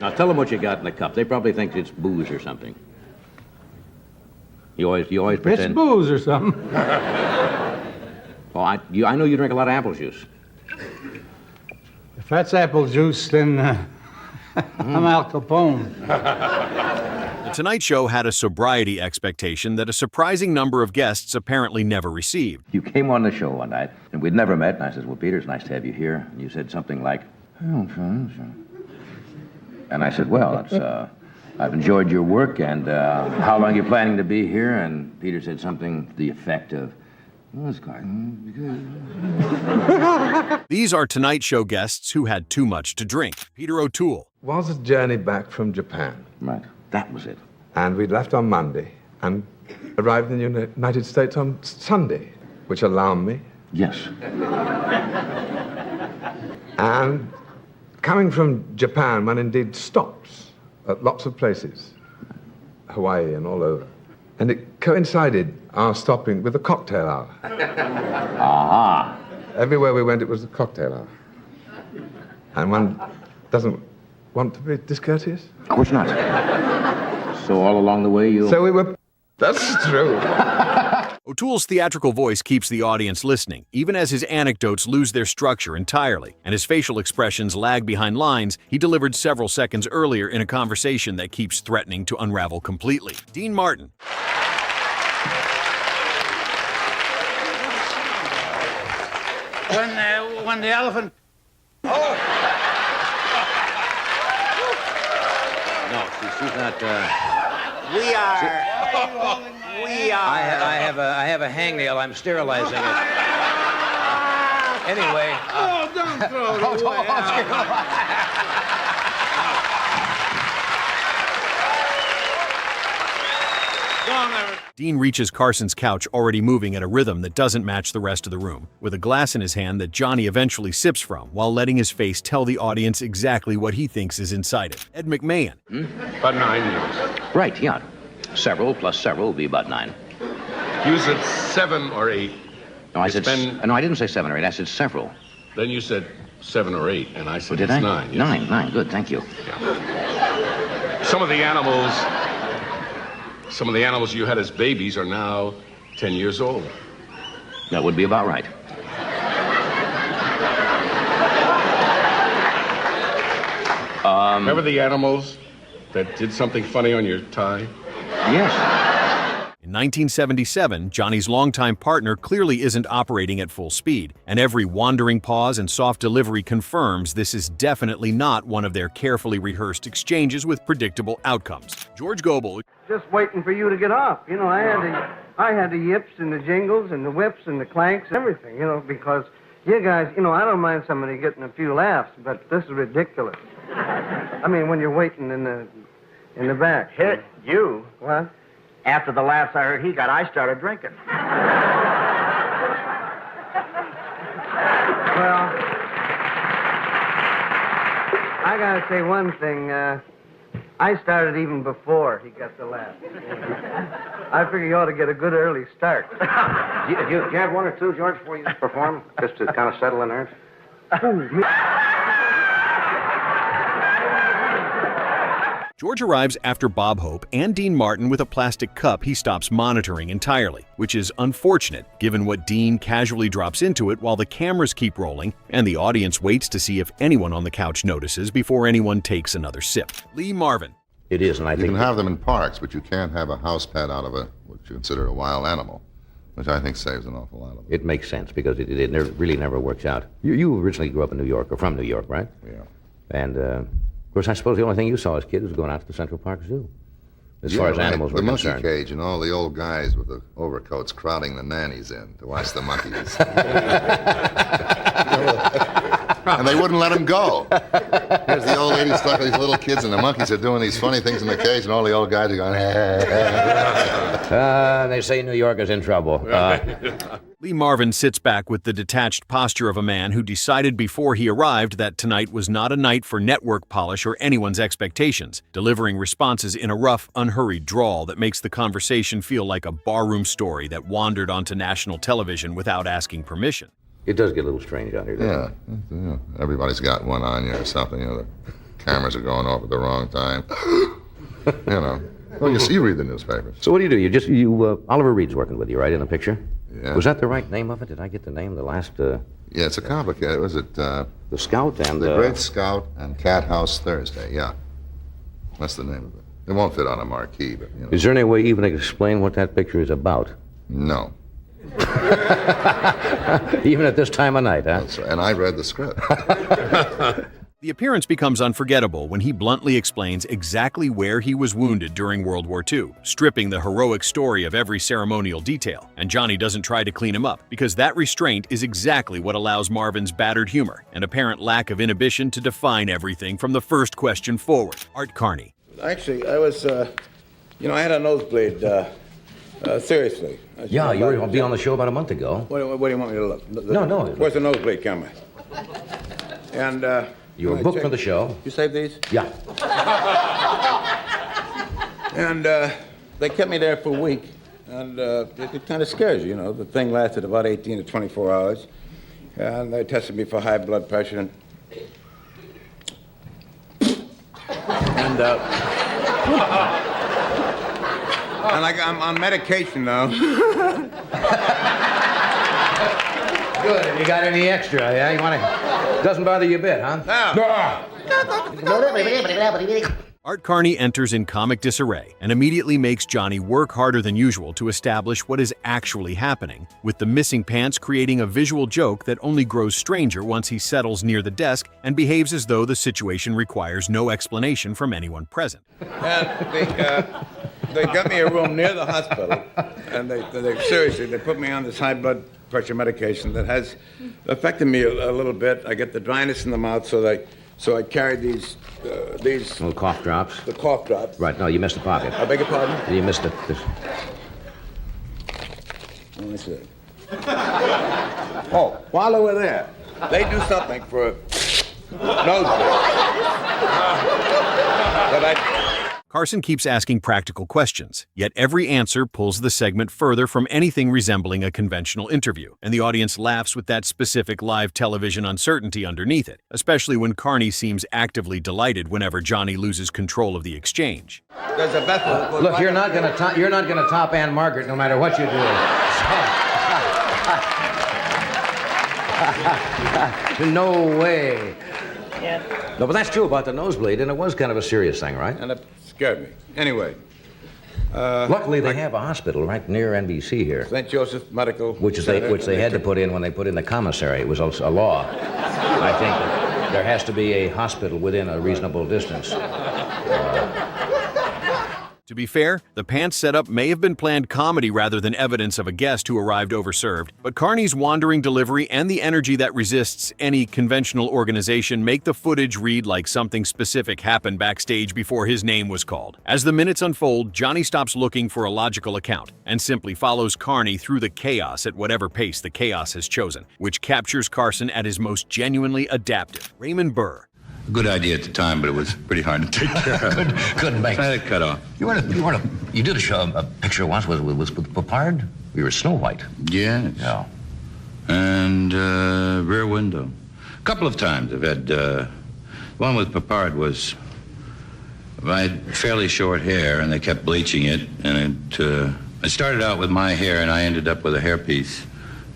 Now tell them what you got in the cup. They probably think it's booze or something. You always pretend. It's booze or something. Oh, I know you drink a lot of apple juice. If that's apple juice, then I'm Al Capone. The Tonight Show had a sobriety expectation that a surprising number of guests apparently never received. You came on the show one night, and we'd never met, and I said, well, Peter, it's nice to have you here. And you said something like, and I said, well, I've enjoyed your work, and how long are you planning to be here? And Peter said something to the effect of, well, it's quite good. These are Tonight Show guests who had too much to drink. Peter O'Toole. Was a journey back from Japan. Right, that was it. And we left on Monday and arrived in the United States on Sunday, which alarmed me. Yes. And coming from Japan, one indeed stops at lots of places, Hawaii and all over. And it coincided, our stopping, with the cocktail hour. Aha. Everywhere we went, it was the cocktail hour. And one doesn't want to be discourteous. Of course not. So all along the way you... So we were... That's true. O'Toole's theatrical voice keeps the audience listening, even as his anecdotes lose their structure entirely, and his facial expressions lag behind lines he delivered several seconds earlier in a conversation that keeps threatening to unravel completely. Dean Martin. When the elephant... No, she's not, We are. I have a hangnail. I'm sterilizing it. Anyway. don't throw it away. Dean reaches Carson's couch, already moving at a rhythm that doesn't match the rest of the room, with a glass in his hand that Johnny eventually sips from, while letting his face tell the audience exactly what he thinks is inside it. Ed McMahon. About 9 years. right, yeah. Several plus several will be about 9. You said 7 or 8. No, I didn't say 7 or 8. I said several. Then you said 7 or 8, and I said Did it's I? 9. Yes. 9. Good, thank you. Yeah. Some of the animals you had as babies are now 10 years old. That would be about right. Remember the animals that did something funny on your tie? Yes. In 1977, Johnny's longtime partner clearly isn't operating at full speed, and every wandering pause and soft delivery confirms this is definitely not one of their carefully rehearsed exchanges with predictable outcomes. George Gobel. Just waiting for you to get off. You know, I had the yips and the jingles and the whips and the clanks and everything, you know, because you guys, you know, I don't mind somebody getting a few laughs, but this is ridiculous. I mean, when you're waiting in the back. Hit you. What? After the laughs I heard he got, I started drinking. Well, I gotta say one thing. I started even before he got the laugh. I figure you ought to get a good early start. Do you have one or two, George, before you perform, just to kind of settle in nerves? George arrives after Bob Hope and Dean Martin with a plastic cup he stops monitoring entirely, which is unfortunate given what Dean casually drops into it while the cameras keep rolling and the audience waits to see if anyone on the couch notices before anyone takes another sip. Lee Marvin. It is, and I You think... can have them in parks, but you can't have a house pet out of what you consider a wild animal, which I think saves an awful lot of it. It makes sense, because it really never works out. You originally grew up in New York, or from New York, right? Yeah. And, of course, I suppose the only thing you saw as a kid was going out to the Central Park Zoo, as far as right. animals were the monkey concerned. cage and all the old guys with the overcoats crowding the nannies in to watch the monkeys. And they wouldn't let them go. Here's the old lady stuck with these little kids, and the monkeys are doing these funny things in the cage, and all the old guys are going, They say New York is in trouble. Lee Marvin sits back with the detached posture of a man who decided before he arrived that tonight was not a night for network polish or anyone's expectations, delivering responses in a rough, unhurried drawl that makes the conversation feel like a barroom story that wandered onto national television without asking permission. It does get a little strange out here, doesn't it? yeah, everybody's got one on you or something. You know, cameras are going off at the wrong time. You know. Well, you read the newspapers. So what do? Oliver Reed's working with you, right, in the picture? Yeah. Was that the right name of it? Did I get the name? The last, Yeah, it's a complicated. Was it the Scout and The Great Scout and Cat House Thursday? Yeah, that's the name of it. It won't fit on a marquee, but you know. Is there any way even to explain what that picture is about? No. Even at this time of night, huh? That's right. And I read the script. The appearance becomes unforgettable when he bluntly explains exactly where he was wounded during World War II, stripping the heroic story of every ceremonial detail. And Johnny doesn't try to clean him up, because that restraint is exactly what allows Marvin's battered humor and apparent lack of inhibition to define everything from the first question forward. Art Carney. Actually, I was, I had a nosebleed, seriously. Yeah, you were going to be on the show about a month ago. What do you want me to look? No. Where's the nosebleed camera? And, You were booked for the show. You saved these? Yeah. And they kept me there for a week, and it kind of scares you, you know. The thing lasted about 18 to 24 hours, and they tested me for high blood pressure, and I'm on medication now. Good. Have you got any extra? Yeah, you want to? Doesn't bother you a bit, huh? No. Art Carney enters in comic disarray and immediately makes Johnny work harder than usual to establish what is actually happening, with the missing pants creating a visual joke that only grows stranger once he settles near the desk and behaves as though the situation requires no explanation from anyone present. And they got me a room near the hospital, and they put me on this high blood pressure medication that has affected me a little bit. I get the dryness in the mouth, so I carried these Little cough drops. the cough drops. Right. No, you missed the pocket. I beg your pardon? You missed it. Let me see. Oh, while they were there, they do something for a nosebleed. But Carson keeps asking practical questions, yet every answer pulls the segment further from anything resembling a conventional interview, and the audience laughs with that specific live television uncertainty underneath it, especially when Carney seems actively delighted whenever Johnny loses control of the exchange. there's a vessel. Look, you're not gonna top Ann Margaret no matter what you do. No way. No, but that's true about the nosebleed, and it was kind of a serious thing, right? And it scared me. Anyway. Luckily, they have a hospital right near NBC here, St. Joseph Medical which Center, they had to put in when they put in the commissary. It was also a law. I think that there has to be a hospital within a reasonable distance. To be fair, the pants setup may have been planned comedy rather than evidence of a guest who arrived overserved, but Carney's wandering delivery and the energy that resists any conventional organization make the footage read like something specific happened backstage before his name was called. As the minutes unfold, Johnny stops looking for a logical account and simply follows Carney through the chaos at whatever pace the chaos has chosen, which captures Carson at his most genuinely adaptive. Raymond Burr. Good idea at the time, but it was pretty hard to take care of. Couldn't make I had it cut off. You did a picture once with Papard? You were Snow White. Yes. Yeah. And Rear Window. A couple of times I've had, one with Papard was, I had fairly short hair, and they kept bleaching it, and I started out with my hair, and I ended up with a hairpiece,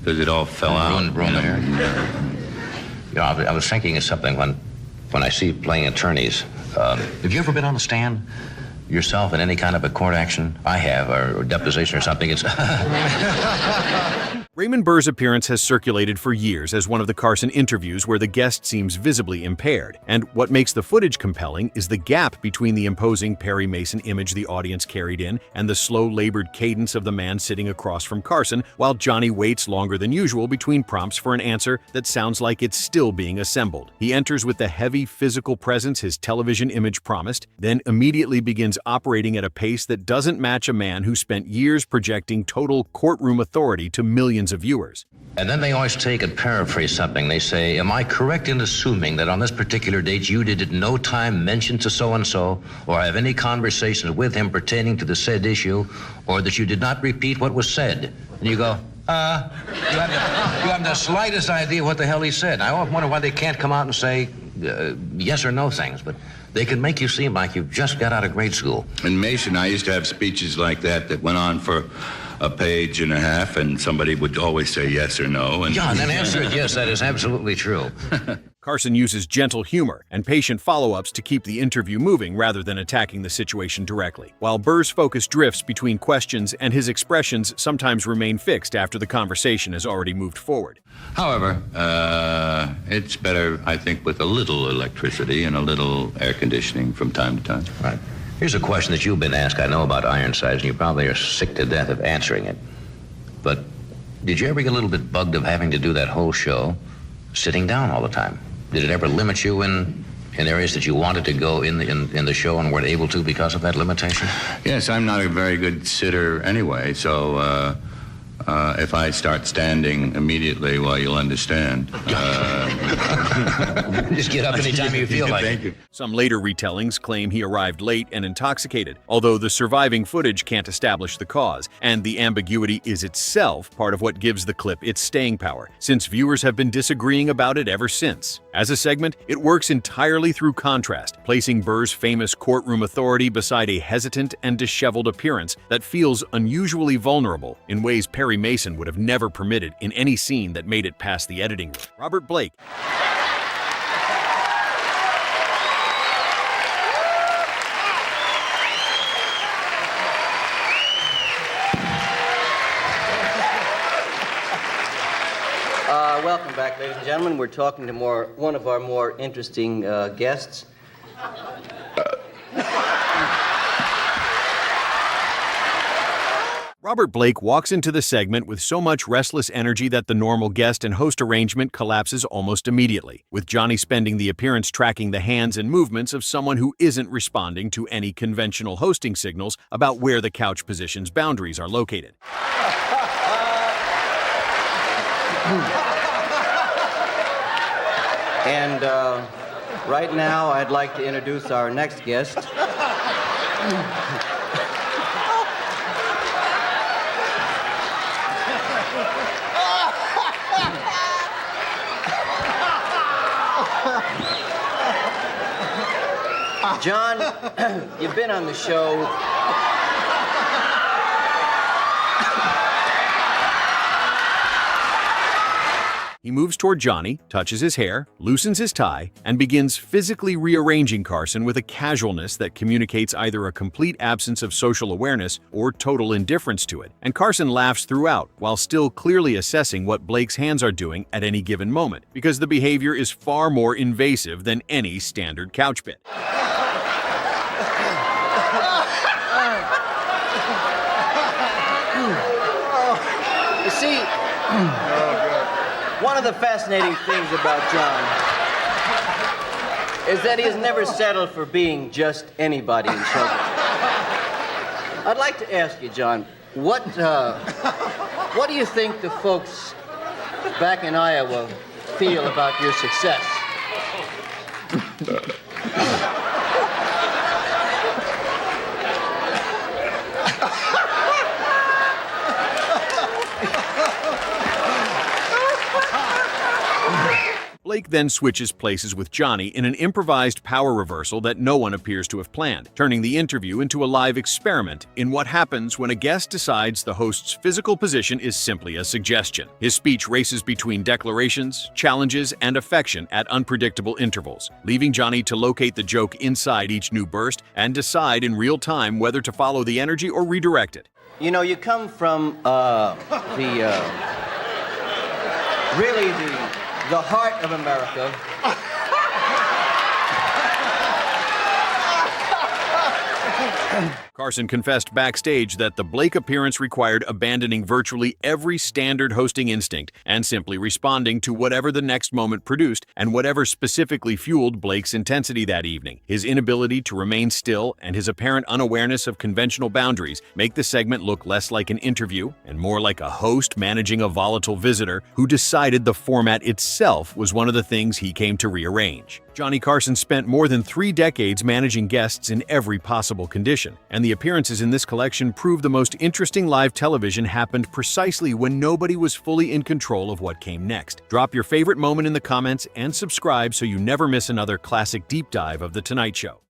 because it all fell out. Ruined the hair. I was thinking of something when I see you playing attorneys. Have you ever been on the stand yourself in any kind of a court action? I have, or deposition or something. It's Raymond Burr's appearance has circulated for years as one of the Carson interviews where the guest seems visibly impaired, and what makes the footage compelling is the gap between the imposing Perry Mason image the audience carried in and the slow, labored cadence of the man sitting across from Carson, while Johnny waits longer than usual between prompts for an answer that sounds like it's still being assembled. He enters with the heavy physical presence his television image promised, then immediately begins operating at a pace that doesn't match a man who spent years projecting total courtroom authority to millions of viewers. And then they always take and paraphrase something. They say, am I correct in assuming that on this particular date you did at no time mention to so-and-so or have any conversations with him pertaining to the said issue, or that you did not repeat what was said? And you go, you have the slightest idea what the hell he said. I often wonder why they can't come out and say yes or no things, but They can make you seem like you've just got out of grade school. In Mason, I used to have speeches like that went on for a page and a half, and somebody would always say yes or no. And John, then answer it yes, that is absolutely true. Carson uses gentle humor and patient follow-ups to keep the interview moving rather than attacking the situation directly, while Burr's focus drifts between questions and his expressions sometimes remain fixed after the conversation has already moved forward. However, it's better, I think, with a little electricity and a little air conditioning from time to time. Right. Here's a question that you've been asked. I know about Ironsides, and you probably are sick to death of answering it. But did you ever get a little bit bugged of having to do that whole show sitting down all the time? Did it ever limit you in areas that you wanted to go in the show and weren't able to because of that limitation? Yes, I'm not a very good sitter anyway, so if I start standing immediately, well, you'll understand. Just get up anytime you feel like Thank it. you. Some later retellings claim he arrived late and intoxicated, although the surviving footage can't establish the cause, and the ambiguity is itself part of what gives the clip its staying power, since viewers have been disagreeing about it ever since. As a segment, it works entirely through contrast, placing Burr's famous courtroom authority beside a hesitant and disheveled appearance that feels unusually vulnerable in ways Perry Mason would have never permitted in any scene that made it past the editing room. Robert Blake. Welcome back, ladies and gentlemen. We're talking to one of our more interesting guests. Robert Blake walks into the segment with so much restless energy that the normal guest and host arrangement collapses almost immediately, with Johnny spending the appearance tracking the hands and movements of someone who isn't responding to any conventional hosting signals about where the couch position's boundaries are located. And right now, I'd like to introduce our next guest. John, you've been on the show. He moves toward Johnny, touches his hair, loosens his tie, and begins physically rearranging Carson with a casualness that communicates either a complete absence of social awareness or total indifference to it. And Carson laughs throughout, while still clearly assessing what Blake's hands are doing at any given moment, because the behavior is far more invasive than any standard couch bit. You see, one of the fascinating things about John is that he has never settled for being just anybody in show business. I'd like to ask you, John, what do you think the folks back in Iowa feel about your success? Blake then switches places with Johnny in an improvised power reversal that no one appears to have planned, turning the interview into a live experiment in what happens when a guest decides the host's physical position is simply a suggestion. His speech races between declarations, challenges, and affection at unpredictable intervals, leaving Johnny to locate the joke inside each new burst and decide in real time whether to follow the energy or redirect it. You know, you come from the heart of America. Carson confessed backstage that the Blake appearance required abandoning virtually every standard hosting instinct and simply responding to whatever the next moment produced and whatever specifically fueled Blake's intensity that evening. His inability to remain still and his apparent unawareness of conventional boundaries make the segment look less like an interview and more like a host managing a volatile visitor who decided the format itself was one of the things he came to rearrange. Johnny Carson spent more than 3 decades managing guests in every possible condition, and and the appearances in this collection prove the most interesting live television happened precisely when nobody was fully in control of what came next. Drop your favorite moment in the comments and subscribe so you never miss another classic deep dive of The Tonight Show.